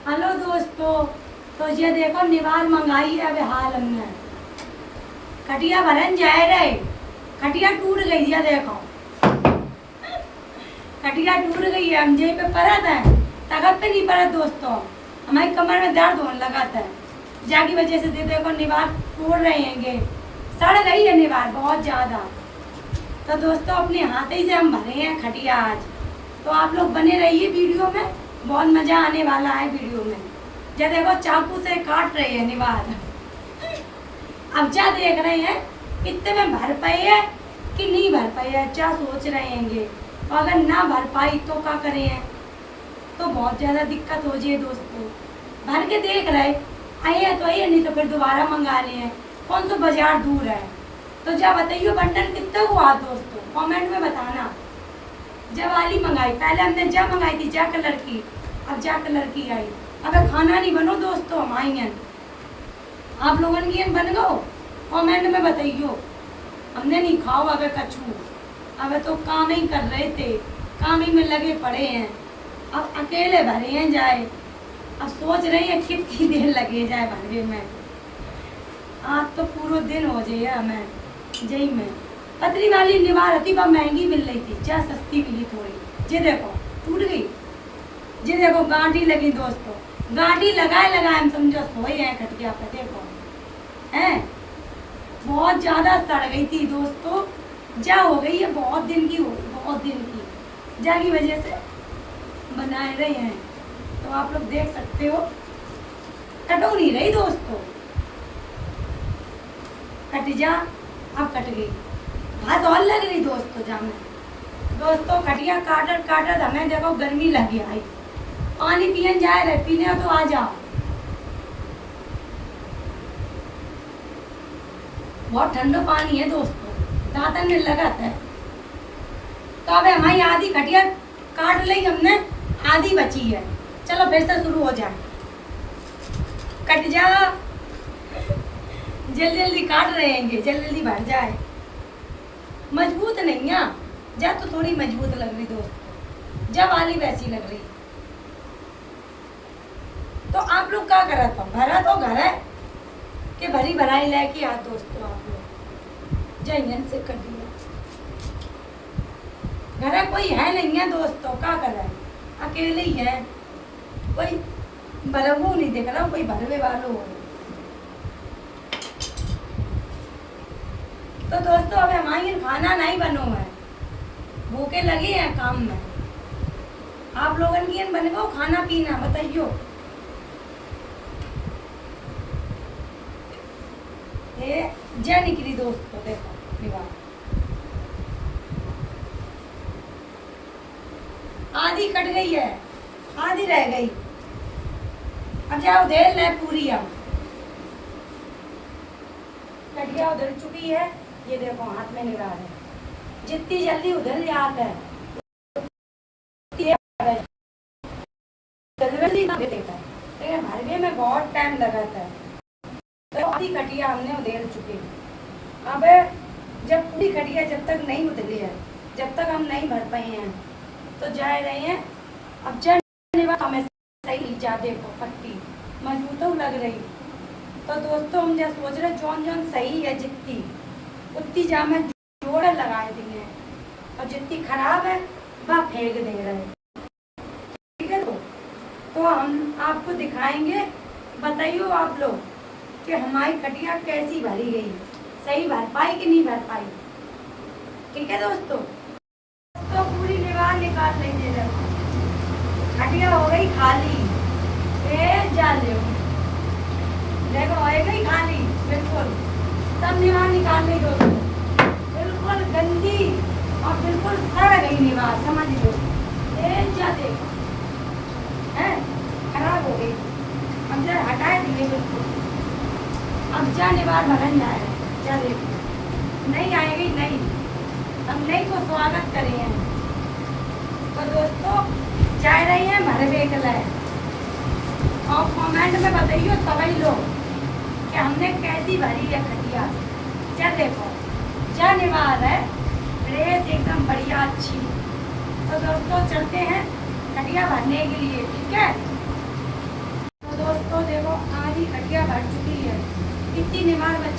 Hello दोस्तों। तो ये देखो निवार मंगाई है। अभी हाल हमने खटिया भरन जाए रहे, खटिया टूट गई है। देखो खटिया टूट गई है। हम जे पे परत है, ताकत पे नहीं परत दोस्तों। हमारी कमर में दर्द होने लगा था, जाकी वजह से देखो निवार टूट रहे हैं, सड़ गई है निवार बहुत ज़्यादा। तो दोस्तों अपने हाथ ही से हम भरे हैं खटिया आज। तो आप लोग बने रहिए वीडियो में, बहुत मज़ा आने वाला है वीडियो में। जब देखो चाकू से काट रहे हैं निवार। अब क्या देख रहे हैं कितने में भर पाए है कि नहीं भर पाए है, क्या सोच रहे हैं। और अगर ना भर पाई तो क्या करें हैं, तो बहुत ज़्यादा दिक्कत हो जाए दोस्तों। भर के देख रहे आइए तो आइए, नहीं तो फिर दोबारा मंगा ले हैं। कौन सा बाजार दूर है। तो जब बताइए बंडल कितना हुआ दोस्तों, कमेंट में बताना। जब वाली मंगाई, पहले हमने जा मंगाई थी जा कलर की, अब जा कलर की आई। अब खाना नहीं बनो दोस्तों, हम आएंगे आप लोगों की बन गो, कमेंट में बताइयो। हमने नहीं खाओ अब कछू, अब तो काम ही कर रहे थे, काम ही में लगे पड़े हैं। अब अकेले भरे हैं जाए, अब सोच रहे हैं कितनी देर लगे जाए भरवे में। आज तो पूरा दिन हो जाए हमें जही में। पतली वाली निवार थी, वह महंगी मिल रही थी, चाहे सस्ती मिली थोड़ी। ये देखो टूट गई, ये देखो गांठी लगी दोस्तों। गांठी लगाए लगाए हम समझो सोए हैं खटिया पे। देखो हैं बहुत ज़्यादा सड़ गई थी दोस्तों, जा हो गई है बहुत दिन की, हो गई बहुत दिन की, जा की वजह से बनाए रहे हैं। तो आप लोग देख सकते हो कटो नहीं रही दोस्तों, कट जा अब कट गई। घास और लग रही दोस्तों जामे। दोस्तों खटिया काटत काटत हमें देखो गर्मी लगी आई। पानी पियन जाए रहे, पीने तो आ जाओ। बहुत ठंडा पानी है दोस्तों, दांतन में लगा था। तो अब हमारी आधी खटिया काट ली हमने, आधी बची है। चलो फिर से शुरू हो जाए। कट जा, जल्दी जल्दी काट रहे हैं, जल्दी जल्दी भर जाए। मजबूत नहीं है, जब तो थोड़ी मजबूत लग रही दोस्तों, जब वाली वैसी लग रही। तो आप लोग क्या करा था, भरा तो घर है कि भरी भराई लेके आ दोस्तों। आप लोग जयन से कर दिया, घर कोई है नहीं है दोस्तों, क्या कर रहा है, अकेले ही है। कोई भरवू नहीं दिख रहा, कोई भरवे वालों हो। तो दोस्तों अब हमारी खाना नहीं बनो है, भूखे लगे हैं काम में। आप लोगन की बन गो खाना पीना बताइयो। ये जय निकली दोस्तों, देखो निवार आधी कट गई है, आधी रह गई। अब जाओ देर ले पूरी, अब कटिया उधर चुकी है। ये देखो हाथ में निवार है, जितनी जल्दी उधर याद है भरवे में बहुत टाइम लगा था। तो आधी खटिया हमने उधेड़ चुके। अब जब पूरी खटिया जब तक नहीं उतरी है, जब तक हम नहीं भर पाए हैं, तो जा रहे हैं। अब हमें सही जा, देखो पट्टी मजबूत लग रही। तो दोस्तों हम जब सोच रहे जौन जौन सही है जितनी उतनी जा में जोड़ लगाए दिए, और जितनी खराब है वह फेंक दे रहे हैं। ठीक है, तो हम आपको दिखाएंगे, बताइए आप लोग कि हमारी खटिया कैसी भरी गई, सही भर पाई कि नहीं भर पाई। ठीक है दोस्तों, तो पूरी निवार निकाल लेंगे। खटिया हो गई खाली, जा ले देखो हो गई खाली बिल्कुल, सब निवार निकाल ली दोस्तों। बिल्कुल गंदी और बिल्कुल सड़ गई निवार, समझ लो। जा देखो है खराब हो गई। अब जा हटाए दिए बिल्कुल। अब जा निवार भरन जाएगा, जा देखो नहीं आएगी नहीं, हम नहीं को स्वागत करें। तो दोस्तों जा रही हैं भरवे के लिए, और कमेंट में बताइए सभी लोग कि हमने कैसी भरी है खटिया। क्या देखो क्या निवार है, ड्रेस एकदम बढ़िया अच्छी। तो दोस्तों चलते हैं खटिया भरने के लिए। ठीक है,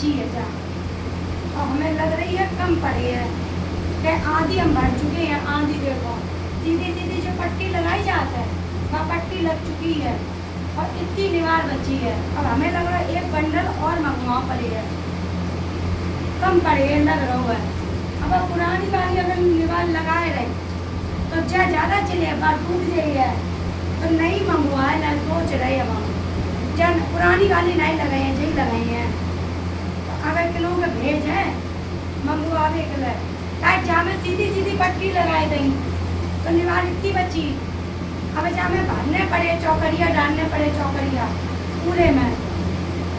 बची है जा, और हमें लग रही है कम पड़ी है कि आधी हम भर चुके हैं। आधी देखो सीधी सीधी जो पट्टी लगाई जाती है वहाँ पट्टी लग चुकी है और इतनी निवार बची है। अब हमें लग रहा है एक बंडल और मंगवा पड़ी है, कम पड़े लग रहा है। अब पुरानी वाली अगर निवार लगाए रहे तो ज़्यादा चले, बार टूट गई है तो नहीं मंगवाए ना सोच रहे हैं हम। जब पुरानी वाली नहीं लगाई है, यही लगाई है तो अगर किलो के भेज है मंगवावे के लिए ताकि जहाँ में सीधी सीधी पट्टी लगाए दी तो निवार इतनी बची। अब जहाँ में भरने पड़े चौकरिया, डालने पड़े चौकरिया पूरे में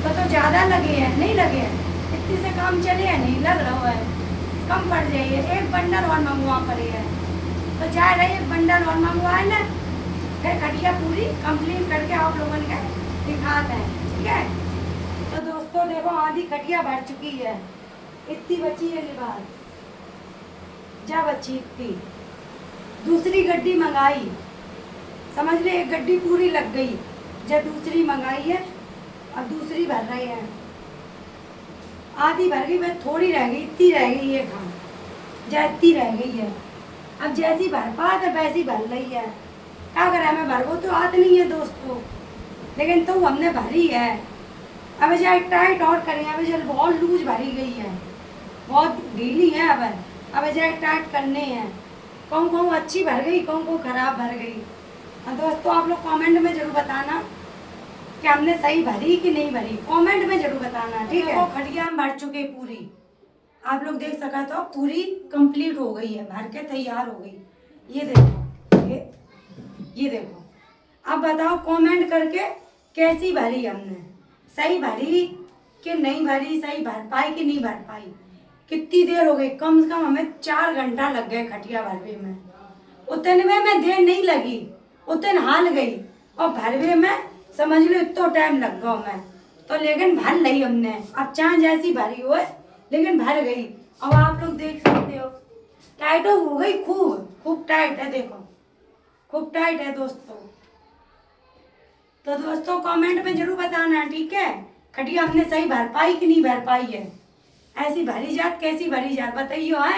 तो ज़्यादा लगे हैं, नहीं लगे हैं इतनी से काम चले है, नहीं लग रहा है कम पड़ जाइए। एक बंडल और मंगवा पड़े है तो जा रहे एक बंडल और मंगवाए ना, फिर खटिया पूरी कंप्लीट करके आप लोगों के दिखाते हैं, ठीक है। तो दोस्तों देखो आधी खटिया भर चुकी है, इतनी बची है निवार, जा बची इतनी। दूसरी गड्डी मंगाई, समझ ले एक गड्डी पूरी लग गई, जब दूसरी मंगाई है और दूसरी भर रहे हैं। आधी भर गई, मैं थोड़ी रह गई, इतनी रह गई है खान, जा इतनी रह गई है। अब जैसी भर पा तो वैसी भर रही है, क्या करें हमें भरवो तो आते नहीं है दोस्तों, लेकिन तो हमने भरी है। अब जाए टाइट और करें, अब जल बहुत लूज भरी गई है, बहुत ढीली है। अब जाए टाइट करने हैं, कौन कौन अच्छी भर गई, कौन कौन खराब भर गई। और दोस्तों आप लोग कमेंट में जरूर बताना कि हमने सही भरी कि नहीं भरी, कमेंट में जरूर बताना, ठीक है। खटिया हम भर चुके पूरी, आप लोग देख सका तो पूरी कंप्लीट हो गई है, भर के तैयार हो गई। ये देखो, ये देखो। अब बताओ कमेंट करके कैसी भरी हमने, सही भरी कि नहीं भरी, सही भर पाई कि नहीं भर पाई। कितनी देर हो गई, कम से कम हमें 4 घंटा लग गए खटिया भरवे में। उतने में देर नहीं लगी, उतने हाल गई, और भरवे में समझ लो इतना टाइम लग गया मैं तो, लेकिन भर ली हमने। अब चाहे जैसी भरी हो लेकिन भर गई। अब आप लोग देख सकते हो टाइट हो गई, खूब खूब टाइट है, देखो खूब टाइट है दोस्तों। तो दोस्तों कमेंट में जरूर बताना, ठीक है, खटिया हमने सही भर पाई कि नहीं भर पाई है। ऐसी भरी जात कैसी भरी जात बताइयो है।